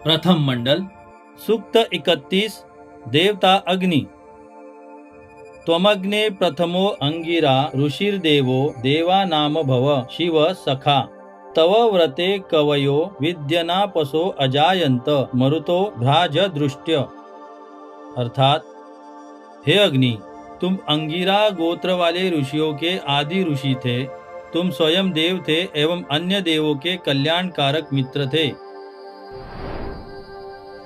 प्रथम मंडल सूक्त 31 देवता अग्नि। त्वमग्ने प्रथमो अंगिरा ऋषिर्देवो देवानाम भव शिव सखा तव व्रते कवयो विद्यनापसो अजायंत मरुतो भ्राजदृष्ट्य। अर्थात, हे अग्नि, तुम अंगिरा गोत्र वाले ऋषियों के आदि ऋषि थे। तुम स्वयं देव थे एवं अन्य देवों के कल्याणकारक मित्र थे।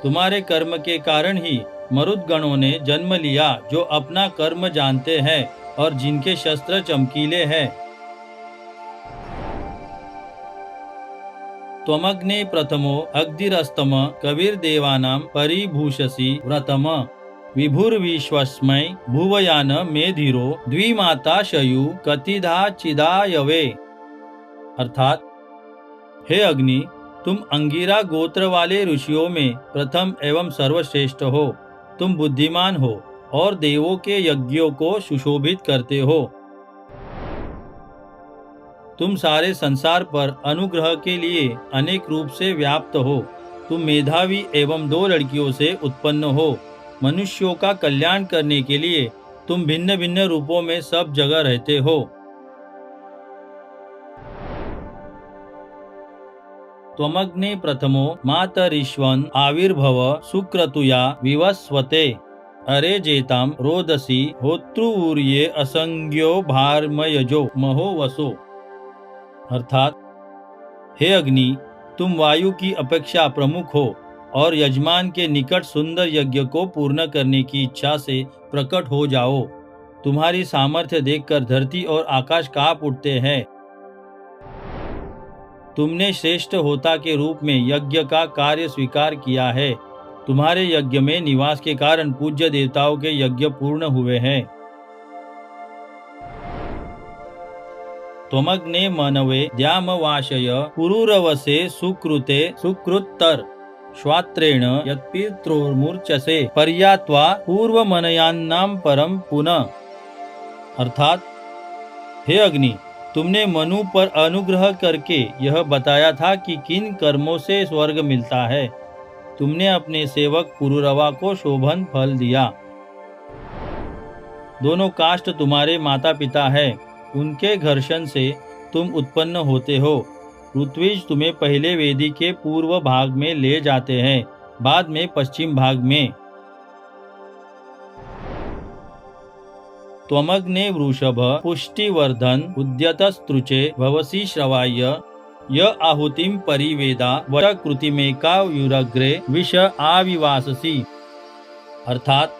तुम्हारे कर्म के कारण ही मरुदगणों ने जन्म लिया, जो अपना कर्म जानते हैं और जिनके शस्त्र चमकीले हैं। त्वमग्ने प्रथमो अग्निरस्तम कविर्देवानां परिभूषसि व्रतम विभुर्विश्वस्मै भुवयान मेधिरो द्विमाता शयु कतिधा चिदायवे। अर्थात, हे अग्नि, तुम अंगिरा गोत्र वाले ऋषियों में प्रथम एवं सर्वश्रेष्ठ हो। तुम बुद्धिमान हो और देवों के यज्ञों को सुशोभित करते हो। तुम सारे संसार पर अनुग्रह के लिए अनेक रूप से व्याप्त हो। तुम मेधावी एवं 2 लड़कियों से उत्पन्न हो। मनुष्यों का कल्याण करने के लिए तुम भिन्न भिन्न रूपों में सब जगह रहते हो। त्वमग्ने प्रथमो मातरिश्वन आविर्भव सुक्रतुया विवस्वते अरे जेताम रोदसी होत्रुर्ये असंज्ञो भारमयजो महो वसो। अर्थात, हे अग्नि, तुम वायु की अपेक्षा प्रमुख हो और यजमान के निकट सुंदर यज्ञ को पूर्ण करने की इच्छा से प्रकट हो जाओ। तुम्हारी सामर्थ्य देखकर धरती और आकाश कांप उठते हैं। तुमने श्रेष्ठ होता के रूप में यज्ञ का कार्य स्वीकार किया है। तुम्हारे यज्ञ में निवास के कारण पूज्य देवताओं के यज्ञ पूर्ण हुए हैं। त्वमग्ने मनवे द्यामवाशय पुरुरवसे सुकृते सुकृत्तर श्वात्रेण यत्पित्रोर्मूर्छसे पर्यात्वा पूर्वमनयान्नां परम पुनः। अर्थात, हे अग्नि, तुमने मनु पर अनुग्रह करके यह बताया था कि किन कर्मों से स्वर्ग मिलता है। तुमने अपने सेवक पुरुरवा को शोभन फल दिया। दोनों काष्ठ तुम्हारे माता पिता है। उनके घर्षण से तुम उत्पन्न होते हो। ऋत्विज तुम्हें पहले वेदी के पूर्व भाग में ले जाते हैं, बाद में पश्चिम भाग में। त्वमग्ने वृषभ पुष्टिवर्धन उद्यतस्तृचे भवसी श्रवाय य आहुतिम परिवेदा वकृतिमेकायुरग्रे विष आविवाससी। अर्थात,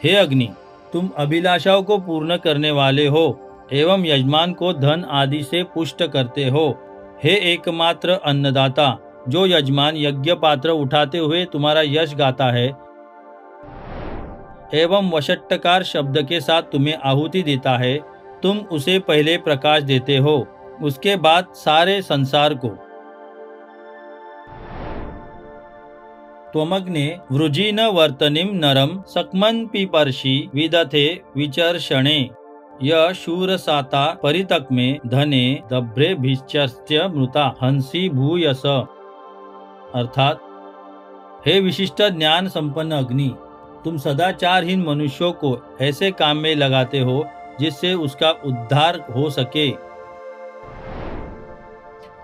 हे अग्नि, तुम अभिलाषाओं को पूर्ण करने वाले हो एवं यजमान को धन आदि से पुष्ट करते हो। हे एकमात्र अन्नदाता, जो यजमान यज्ञ पात्र उठाते हुए तुम्हारा यश गाता है एवं वषट्कार शब्द के साथ तुम्हें आहुति देता है, तुम उसे पहले प्रकाश देते हो, उसके बाद सारे संसार को। त्वमग्ने वृजिन वर्तनिम नरम सकमन पिपर्षि विदथे विचर्षणे य शूरसाता परितक्मे धने दभ्रे भिश्चर्त्य मृता हंसी भूयस। अर्थात, हे विशिष्ट ज्ञान संपन्न अग्नि, तुम सदाचारहीन मनुष्यों को ऐसे काम में लगाते हो जिससे उसका उद्धार हो सके।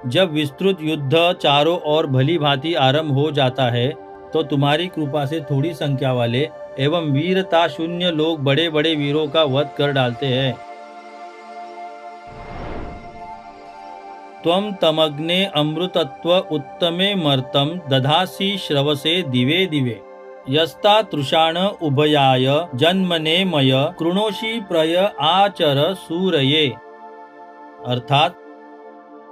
जब विस्तृत युद्ध चारों ओर भली भांति आरंभ हो जाता है, तो तुम्हारी कृपा से थोड़ी संख्या वाले एवं वीरता शून्य लोग बड़े बड़े वीरों का वध कर डालते हैं। त्वं तमग्ने अमृतत्व उत्तमे मर्तम दधासी श्रवसे दिवे दिवे यस्ता तृषाण उभयाय जन्मने मय कृणोषि प्रय आचर सूरये। अर्थात,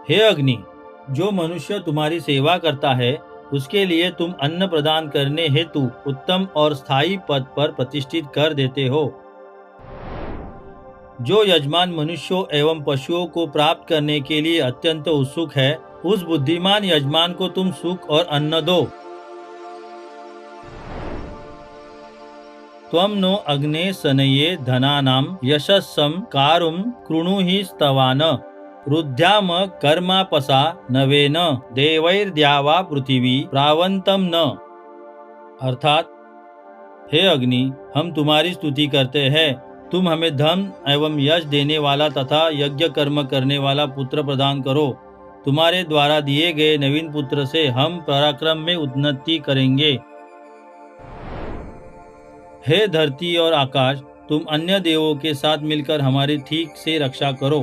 हे अग्नि, जो मनुष्य तुम्हारी सेवा करता है उसके लिए तुम अन्न प्रदान करने हेतु उत्तम और स्थायी पद पर प्रतिष्ठित कर देते हो। जो यजमान मनुष्यों एवं पशुओं को प्राप्त करने के लिए अत्यंत उत्सुक है, उस बुद्धिमान यजमान को तुम सुख और अन्न दो। त्वं नो अग्ने सनये धनानां यशस्सं कारुं कृणुहि स्तवान रुद्ध्याम कर्मापसा नवेन देवैर्द्यावा पृथ्वी प्रावंतम न। अर्थात हे अग्नि, हम तुम्हारी स्तुति करते हैं। तुम हमें धन एवं यश देने वाला तथा यज्ञ कर्म करने वाला पुत्र प्रदान करो। तुम्हारे द्वारा दिए गए नवीन पुत्र से हम पराक्रम में उन्नति करेंगे। हे धरती और आकाश, तुम अन्य देवों के साथ मिलकर हमारी ठीक से रक्षा करो।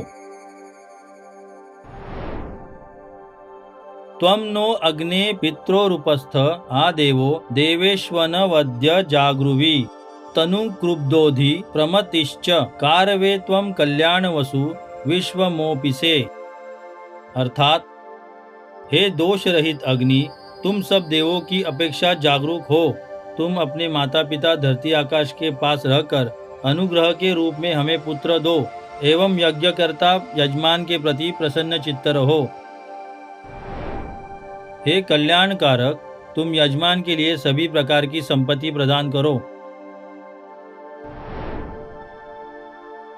त्वं नो अग्ने पित्रोरुपस्थ आ देवो देवेश्वन वद्य जागृवी तनुक्रुब्धोधि प्रमतिश्च कारवे त्वं कल्याणवसु विश्वमोपिसे। अर्थात हे दोष रहित अग्नि, तुम सब देवों की अपेक्षा जागरूक हो। तुम अपने माता पिता धरती आकाश के पास रहकर अनुग्रह के रूप में हमें पुत्र दो एवं यज्ञकर्ता यजमान के प्रति प्रसन्न चित्त रहो। हे कल्याणकारक, तुम यजमान के लिए सभी प्रकार की संपत्ति प्रदान करो।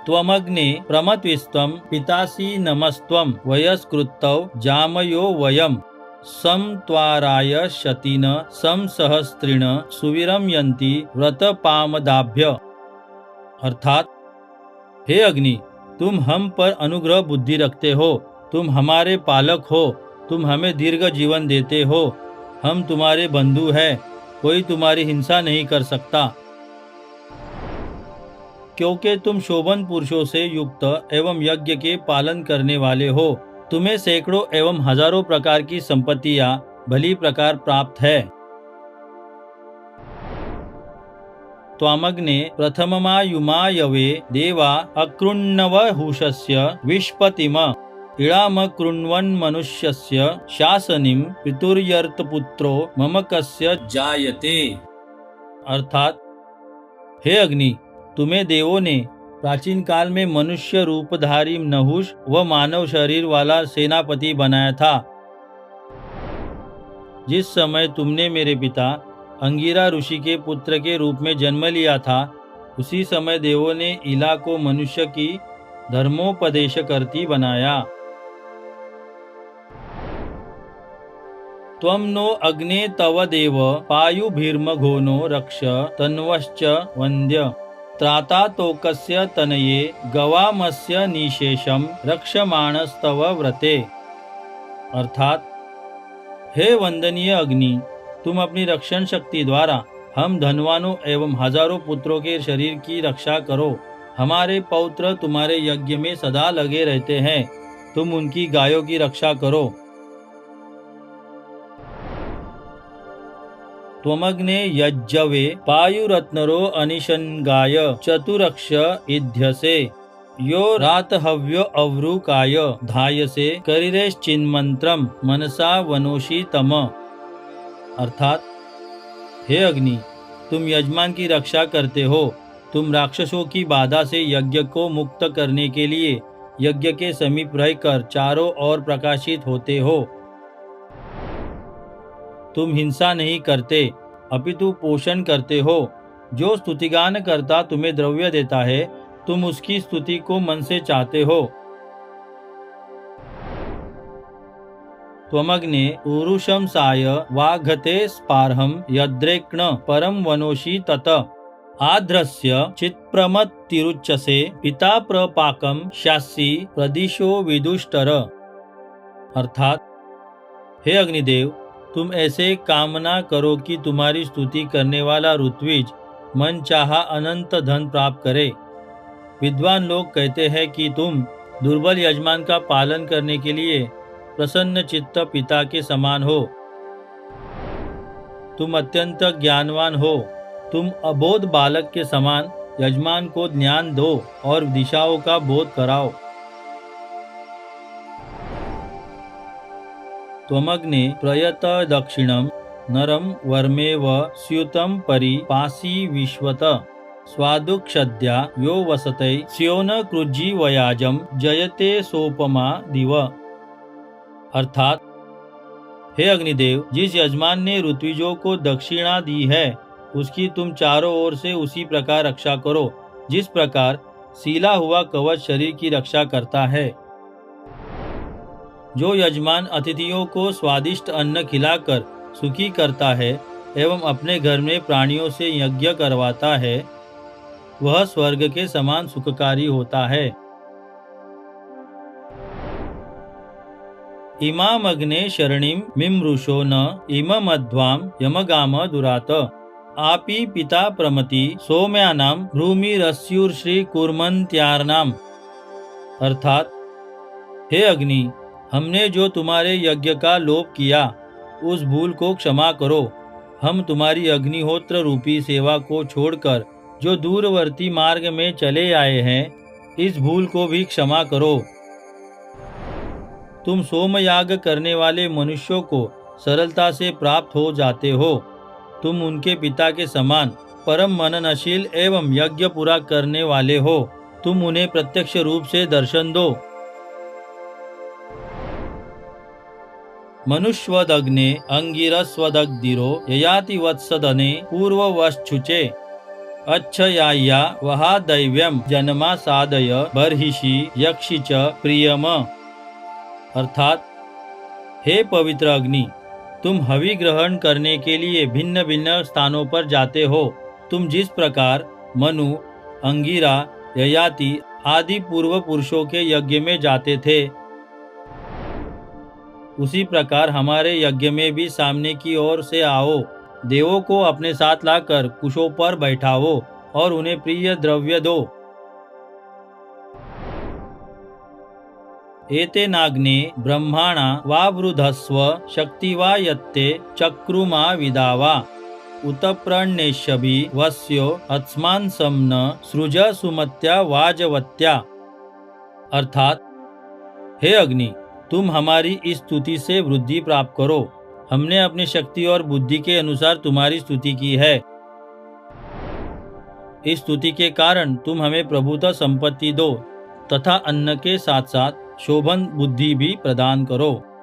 त्वमग्ने प्रमत्विस्त्वं पितासि नमस्त्वं वयस्कृतौ जामयो वयम् सं त्वाराय शतीन सं सहस्त्रिण सुवीरम यन्ति व्रतपामदाभ्य। अर्थात हे अग्नि, तुम हम पर अनुग्रह बुद्धि रखते हो। तुम हमारे पालक हो। तुम हमें दीर्घ जीवन देते हो। हम तुम्हारे बंधु हैं। कोई तुम्हारी हिंसा नहीं कर सकता, क्योंकि तुम शोभन पुरुषों से युक्त एवं यज्ञ के पालन करने वाले हो। तुम्हें सैकड़ों एवं हजारों प्रकार की संपत्तियां भली प्रकार प्राप्त है। त्वामग्ने प्रथममायुमायवे देवा अकृण्वहुषस्य विष्पतिम इळाम कृण्वन् मनुष्यस्य शासनिम पितुर्यर्तपुत्रो मम कस्य जायते। अर्थात हे अग्नि, तुम्हें देवों ने प्राचीन काल में मनुष्य रूपधारी नहुष व मानव शरीर वाला सेनापति बनाया था। जिस समय तुमने मेरे पिता अंगिरा ऋषि के पुत्र के रूप में जन्म लिया था, उसी समय देवों ने इला को मनुष्य की धर्मोपदेश करती बनाया। त्वं नो अग्ने तव देव पायुभिर्मघोनो रक्ष तन्वश्च वन्द्य त्राता तोकस्य तनये गवामस्य निशेषम रक्षमाणस्तव व्रते। अर्थात हे वंदनीय अग्नि, तुम अपनी रक्षण शक्ति द्वारा हम धनवानों एवं हजारों पुत्रों के शरीर की रक्षा करो। हमारे पौत्र तुम्हारे यज्ञ में सदा लगे रहते हैं। तुम उनकी गायों की रक्षा करो। त्वमग्ने यज्जवे पायुरत्नरो अनिशन्गाय चतुरक्ष इध्यसे यो रातहव्यो अवृकाय धायसे करिरेश्चिन्मन्त्रम मनसा वनोषि तम। अर्थात हे अग्नि, तुम यजमान की रक्षा करते हो। तुम राक्षसों की बाधा से यज्ञ को मुक्त करने के लिए यज्ञ के समीप रहकर चारों ओर प्रकाशित होते हो। तुम हिंसा नहीं करते, अपितु पोषण करते हो। जो स्तुतिगान करता तुम्हें द्रव्य देता है, तुम उसकी स्तुति को मन से चाहते हो। त्वमग्ने उरुषं साय वाघते स्पार्हं यद्रेक्ण परम वनोषि तत आध्रस्य चित्प्रमत्तिरुच्यसे पिता प्रपाकम शास्सी प्रदिशो विदुष्टर। अर्थात हे अग्निदेव, तुम ऐसे कामना करो कि तुम्हारी स्तुति करने वाला ऋत्विज मन चाहा अनंत धन प्राप्त करे। विद्वान लोग कहते हैं कि तुम दुर्बल यजमान का पालन करने के लिए प्रसन्न चित्त पिता के समान हो। तुम अत्यंत ज्ञानवान हो। तुम अबोध बालक के समान यजमान को ज्ञान दो और दिशाओं का बोध कराओ। त्वमग्ने प्रयत दक्षिणं नरम वर्मेव स्यूतं परि पासी विश्वत स्वादुक्षद्या यो वसते स्योन कृज्जीवयाजम जयते सोपमा दिव। अर्थात हे अग्निदेव, जिस यजमान ने ऋत्विजों को दक्षिणा दी है, उसकी तुम चारों ओर से उसी प्रकार रक्षा करो जिस प्रकार सीला हुआ कवच शरीर की रक्षा करता है। जो यजमान अतिथियों को स्वादिष्ट अन्न खिलाकर सुखी करता है एवं अपने घर में प्राणियों से यज्ञ करवाता है, वह स्वर्ग के समान सुखकारी होता है। इमाम अग्ने शरणिम मिमृषो न इममध्वाम यमगाम दुरात आपी पिता प्रमति सोम्यानाम भ्रूमिरस्युर्श्री कुर्मन्त्यार्नाम। अर्थात, हे अग्नि, हमने जो तुम्हारे यज्ञ का लोप किया उस भूल को क्षमा करो। हम तुम्हारी अग्निहोत्र रूपी सेवा को छोड़कर जो दूरवर्ती मार्ग में चले आए हैं, इस भूल को भी क्षमा करो। तुम सोमयाग करने वाले मनुष्यों को सरलता से प्राप्त हो जाते हो। तुम उनके पिता के समान परम मननशील एवं यज्ञ पूरा करने वाले हो। तुम उन्हें प्रत्यक्ष रूप से दर्शन दो। मनुष्वदग्ने अंगिरस्वदग्दिरो ययाति वत्सदने पूर्ववश्चुचे अच्छयाय्या वहा दैव्यम जन्मा सादय बर्हिषि यक्षि च प्रियम। अर्थात, हे पवित्र अग्नि, तुम हवि ग्रहण करने के लिए भिन्न भिन्न स्थानों पर जाते हो। तुम जिस प्रकार मनु, अंगिरा, ययाति आदि पूर्व पुरुषों के यज्ञ में जाते थे, उसी प्रकार हमारे यज्ञ में भी सामने की ओर से आओ। देवों को अपने साथ लाकर कुशों पर बैठाओ और उन्हें प्रिय द्रव्य दो। एतेनाग्ने ब्रह्माणा वावृधस्व शक्ति वा यत्ते चक्रुमा विदावा उत प्रणेष्यभि वस्यो अस्मान समन सृज सुमत्या वाजवत्या। अर्थात, हे अग्नि, तुम हमारी इस स्तुति से वृद्धि प्राप्त करो। हमने अपनी शक्ति और बुद्धि के अनुसार तुम्हारी स्तुति की है। इस स्तुति के कारण तुम हमें प्रभुता संपत्ति दो तथा अन्न के साथ साथ शोभन बुद्धि भी प्रदान करो।